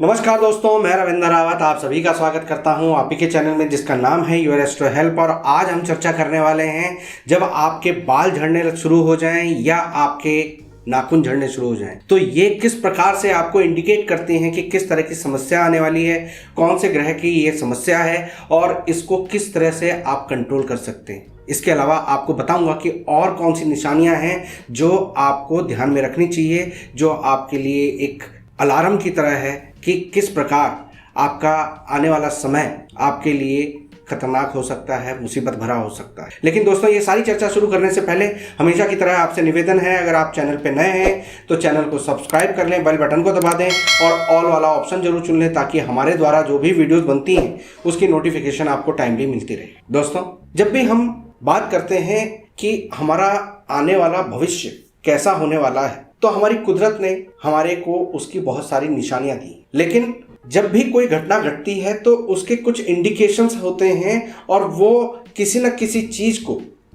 नमस्कार दोस्तों, मैं रविंद्र रावत आप सभी का स्वागत करता हूं आप ही के चैनल में जिसका नाम है योर एस्ट्रो हेल्प। और आज हम चर्चा करने वाले हैं जब आपके बाल झड़ने शुरू हो जाएं या आपके नाखून झड़ने शुरू हो जाएं तो ये किस प्रकार से आपको इंडिकेट करते हैं कि किस तरह की समस्या आने वाली है, कौन से ग्रह की ये समस्या है और इसको किस तरह से आप कंट्रोल कर सकते हैं। इसके अलावा आपको बताऊंगा कि और कौन सी निशानियां हैं जो आपको ध्यान में रखनी चाहिए, जो आपके लिए एक अलार्म की तरह है कि किस प्रकार आपका आने वाला समय आपके लिए खतरनाक हो सकता है, मुसीबत भरा हो सकता है। लेकिन दोस्तों, ये सारी चर्चा शुरू करने से पहले हमेशा की तरह आपसे निवेदन है, अगर आप चैनल पे नए हैं तो चैनल को सब्सक्राइब कर लें, बेल बटन को दबा दें और ऑल वाला ऑप्शन जरूर चुन लें ताकि हमारे द्वारा जो भी वीडियोस बनती हैं उसकी नोटिफिकेशन आपको टाइमली मिलती रहे। दोस्तों, जब भी हम बात करते हैं कि हमारा आने वाला भविष्य कैसा होने वाला है तो हमारी कुदरत ने हमारे को उसकी बहुत सारी निशानियां दी। लेकिन जब भी कोई घटना घटती है तो उसके कुछ इंडिकेशंस होते हैं और वो किसी न किसी चीज को,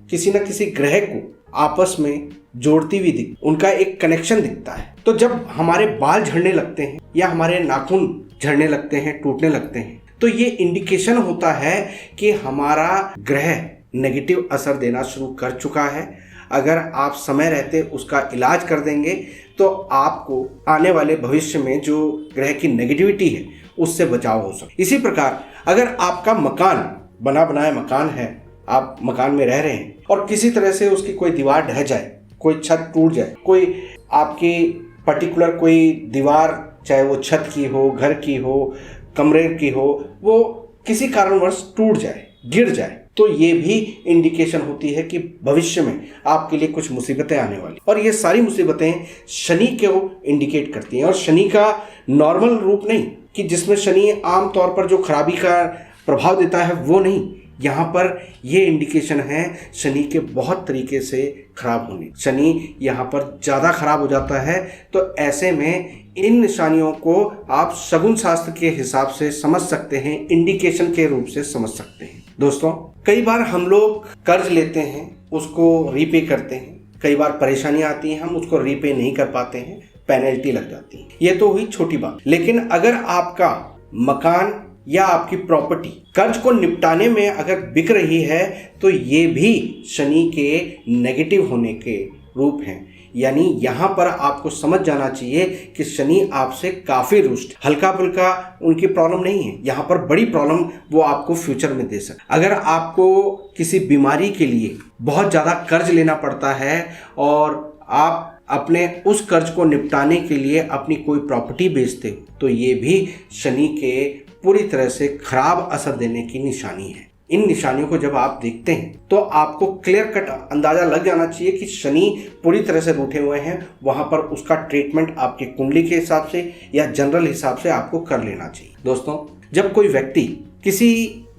किसी न किसी ग्रह को आपस में जोड़ती हुई उनका एक कनेक्शन दिखता है। तो जब हमारे बाल झड़ने लगते हैं या हमारे नाखून झड़ने लगते हैं, टूटने लगते हैं, तो ये इंडिकेशन होता है कि हमारा ग्रह नेगेटिव असर देना शुरू कर चुका है। अगर आप समय रहते उसका इलाज कर देंगे तो आपको आने वाले भविष्य में जो ग्रह की नेगेटिविटी है उससे बचाव हो सकता है। इसी प्रकार अगर आपका मकान बना बनाया मकान है, आप मकान में रह रहे हैं और किसी तरह से उसकी कोई दीवार ढह जाए, कोई छत टूट जाए, कोई आपकी पर्टिकुलर कोई दीवार, चाहे वो छत की हो, घर की हो, कमरे की हो, वो किसी कारणवश टूट जाए, गिर जाए, तो ये भी इंडिकेशन होती है कि भविष्य में आपके लिए कुछ मुसीबतें आने वाली। और ये सारी मुसीबतें शनि को इंडिकेट करती हैं। और शनि का नॉर्मल रूप नहीं कि जिसमें शनि आमतौर पर जो खराबी का प्रभाव देता है वो नहीं, यहाँ पर ये इंडिकेशन है शनि के बहुत तरीके से खराब होने। शनि यहाँ पर ज़्यादा खराब हो जाता है तो ऐसे में इन निशानियों को आप शगुन शास्त्र के हिसाब से समझ सकते हैं, इंडिकेशन के रूप से समझ सकते हैं। दोस्तों, कई बार हम लोग कर्ज लेते हैं, उसको रीपे करते हैं, कई बार परेशानियां आती हैं, हम उसको रीपे नहीं कर पाते हैं, पेनल्टी लग जाती है। ये तो हुई छोटी बात। लेकिन अगर आपका मकान या आपकी प्रॉपर्टी कर्ज को निपटाने में अगर बिक रही है तो ये भी शनि के नेगेटिव होने के रूप हैं। यानी यहाँ पर आपको समझ जाना चाहिए कि शनि आपसे काफ़ी रुष्ट, हल्का फुल्का उनकी प्रॉब्लम नहीं है, यहाँ पर बड़ी प्रॉब्लम वो आपको फ्यूचर में दे सकते। अगर आपको किसी बीमारी के लिए बहुत ज़्यादा कर्ज लेना पड़ता है और आप अपने उस कर्ज को निपटाने के लिए अपनी कोई प्रॉपर्टी बेचते हो तो ये भी शनि के पूरी तरह से खराब असर देने की निशानी है। इन निशानियों को जब आप देखते हैं तो आपको क्लियर कट अंदाजा लग जाना चाहिए कि शनि पूरी तरह से रूठे हुए हैं। वहां पर उसका ट्रीटमेंट आपकी कुंडली के हिसाब से या जनरल हिसाब से आपको कर लेना चाहिए। दोस्तों, जब कोई व्यक्ति किसी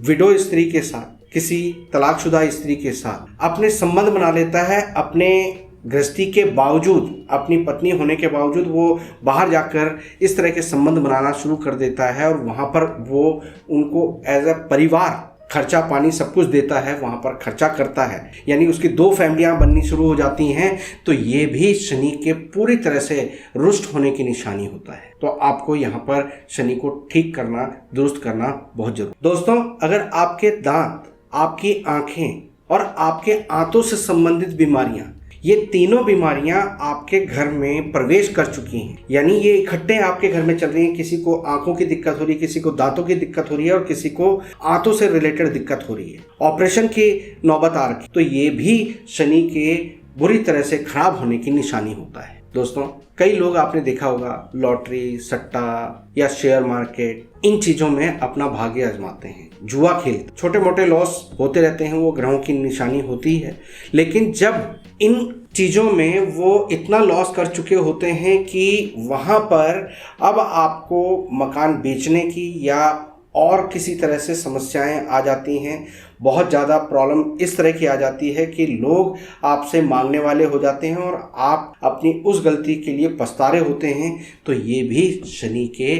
विडो स्त्री के साथ, किसी तलाकशुदा स्त्री के साथ अपने संबंध बना लेता है, अपने गृहस्थी के बावजूद, अपनी पत्नी होने के बावजूद वो बाहर जाकर इस तरह के संबंध बनाना शुरू कर देता है और वहाँ पर वो उनको एज अ परिवार खर्चा पानी सब कुछ देता है, वहाँ पर खर्चा करता है, यानी उसकी दो फैमिलियाँ बननी शुरू हो जाती हैं, तो ये भी शनि के पूरी तरह से रुष्ट होने की निशानी होता है। तो आपको यहाँ पर शनि को ठीक करना, दुरुस्त करना बहुत जरूरी। दोस्तों, अगर आपके दांत, आपकी आंखें और आपके आंतों से संबंधित बीमारियां, ये तीनों बीमारियां आपके घर में प्रवेश कर चुकी हैं, यानी ये इकट्ठे आपके घर में चल रही हैं, किसी को आंखों की दिक्कत हो रही है, किसी को दांतों की दिक्कत हो रही है और किसी को आंतों से रिलेटेड दिक्कत हो रही है, ऑपरेशन की नौबत आ रही, तो ये भी शनि के बुरी तरह से खराब होने की निशानी होता है। दोस्तों, कई लोग आपने देखा होगा लॉटरी, सट्टा या शेयर मार्केट, इन चीजों में अपना भाग्य आजमाते हैं, जुआ खेलते, छोटे मोटे लॉस होते रहते हैं, वो ग्रहों की निशानी होती है। लेकिन जब इन चीज़ों में वो इतना लॉस कर चुके होते हैं कि वहाँ पर अब आपको मकान बेचने की या और किसी तरह से समस्याएं आ जाती हैं, बहुत ज़्यादा प्रॉब्लम इस तरह की आ जाती है कि लोग आपसे मांगने वाले हो जाते हैं और आप अपनी उस गलती के लिए पछता रहे होते हैं, तो ये भी शनि के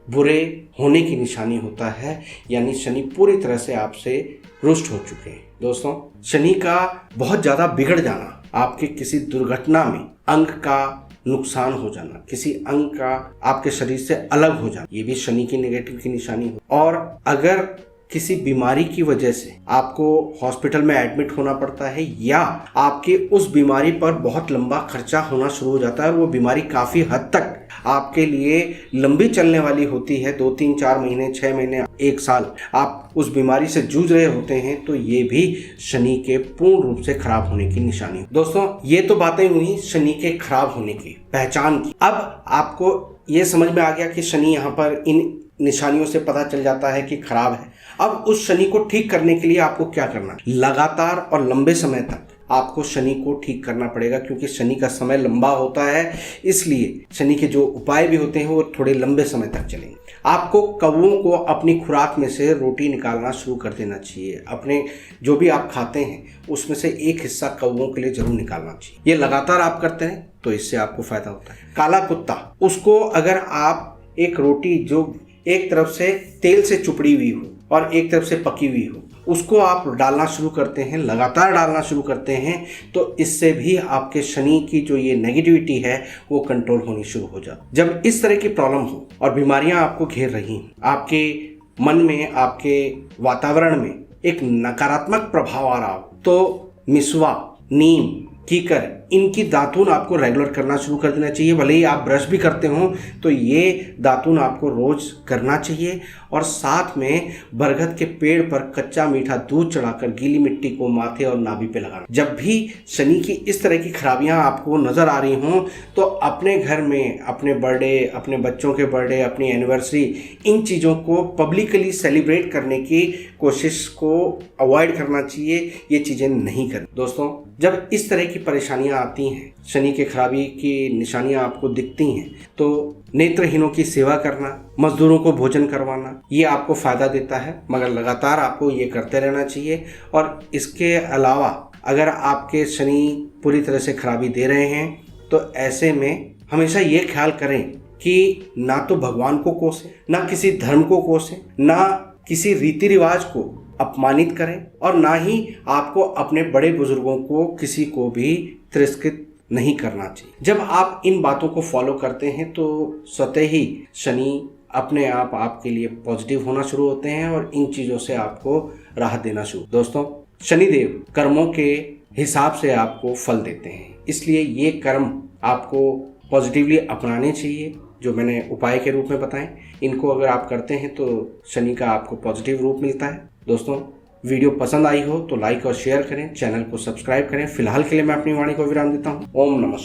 बुरे होने की निशानी होता है, यानी शनि पूरी तरह से आपसे रुष्ट हो चुके हैं। दोस्तों, शनि का बहुत ज़्यादा बिगड़ जाना, आपके किसी दुर्घटना में अंग का नुकसान हो जाना, किसी अंग का आपके शरीर से अलग हो जाना, ये भी शनि की नेगेटिव की निशानी हो। और अगर किसी बीमारी की वजह से आपको हॉस्पिटल में एडमिट होना पड़ता है या आपके उस बीमारी पर बहुत लंबा खर्चा होना शुरू हो जाता है और वो बीमारी काफ़ी हद तक आपके लिए लंबी चलने वाली होती है, 2, 3, 4 महीने, 6 महीने, 1 साल आप उस बीमारी से जूझ रहे होते हैं, तो ये भी शनि के पूर्ण रूप से खराब होने की निशानी है। दोस्तों, ये तो बातें हुई शनि के खराब होने की पहचान की। अब आपको ये समझ में आ गया कि शनि यहाँ पर इन निशानियों से पता चल जाता है कि खराब है। अब उस शनि को ठीक करने के लिए आपको क्या करना है? लगातार और लंबे समय तक आपको शनि को ठीक करना पड़ेगा, क्योंकि शनि का समय लंबा होता है, इसलिए शनि के जो उपाय भी होते हैं वो थोड़े लंबे समय तक चलेंगे। आपको कौवों को अपनी खुराक में से रोटी निकालना शुरू कर देना चाहिए। अपने जो भी आप खाते हैं उसमें से एक हिस्सा कौवों के लिए जरूर निकालना चाहिए। ये लगातार आप करते हैं तो इससे आपको फायदा होता है। काला कुत्ता, उसको अगर आप एक रोटी जो एक तरफ से तेल से चुपड़ी हुई हो और एक तरफ से पकी हुई हो, उसको आप डालना शुरू करते हैं, लगातार डालना शुरू करते हैं, तो इससे भी आपके शनि की जो ये नेगेटिविटी है वो कंट्रोल होनी शुरू हो जाती। जब इस तरह की प्रॉब्लम हो और बीमारियां आपको घेर रही हैं, आपके मन में, आपके वातावरण में एक नकारात्मक प्रभाव आ रहा हो, तो मिसवा, नीम, कीकर, इनकी दातून आपको रेगुलर करना शुरू कर देना चाहिए। भले ही आप ब्रश भी करते हो तो ये दातून आपको रोज करना चाहिए। और साथ में बरगद के पेड़ पर कच्चा मीठा दूध चढ़ाकर गीली मिट्टी को माथे और नाभि पे लगाना। जब भी शनि की इस तरह की खराबियां आपको नजर आ रही हों तो अपने घर में अपने बर्थडे, अपने बच्चों के बर्थडे, अपनी एनिवर्सरी, इन चीज़ों को पब्लिकली सेलिब्रेट करने की कोशिश को अवॉइड करना चाहिए। ये चीज़ें नहीं करें। दोस्तों, जब इस तरह की परेशानियां आती हैं, शनि के खराबी की निशानियां आपको दिखती हैं, तो नेत्रहीनों की सेवा करना, मजदूरों को भोजन करवाना, ये आपको फायदा देता है। मगर लगातार आपको ये करते रहना चाहिए। और इसके अलावा अगर आपके शनि पूरी तरह से खराबी दे रहे हैं तो ऐसे में हमेशा ये ख्याल करें कि ना तो भगवान को कोसें, ना किसी धर्म को कोसें, ना किसी रीति रिवाज को अपमानित करें, और ना ही आपको अपने बड़े बुजुर्गों को, किसी को भी तिरस्कृत नहीं करना चाहिए। जब आप इन बातों को फॉलो करते हैं तो स्वतः ही शनि अपने आप आपके लिए पॉजिटिव होना शुरू होते हैं और इन चीज़ों से आपको राहत देना शुरू। दोस्तों, शनिदेव कर्मों के हिसाब से आपको फल देते हैं, इसलिए ये कर्म आपको पॉजिटिवली अपनाने चाहिए। जो मैंने उपाय के रूप में बताएं, इनको अगर आप करते हैं तो शनि का आपको पॉजिटिव रूप मिलता है। दोस्तों, वीडियो पसंद आई हो तो लाइक और शेयर करें, चैनल को सब्सक्राइब करें। फिलहाल के लिए मैं अपनी वाणी को विराम देता हूँ। ओम नमः।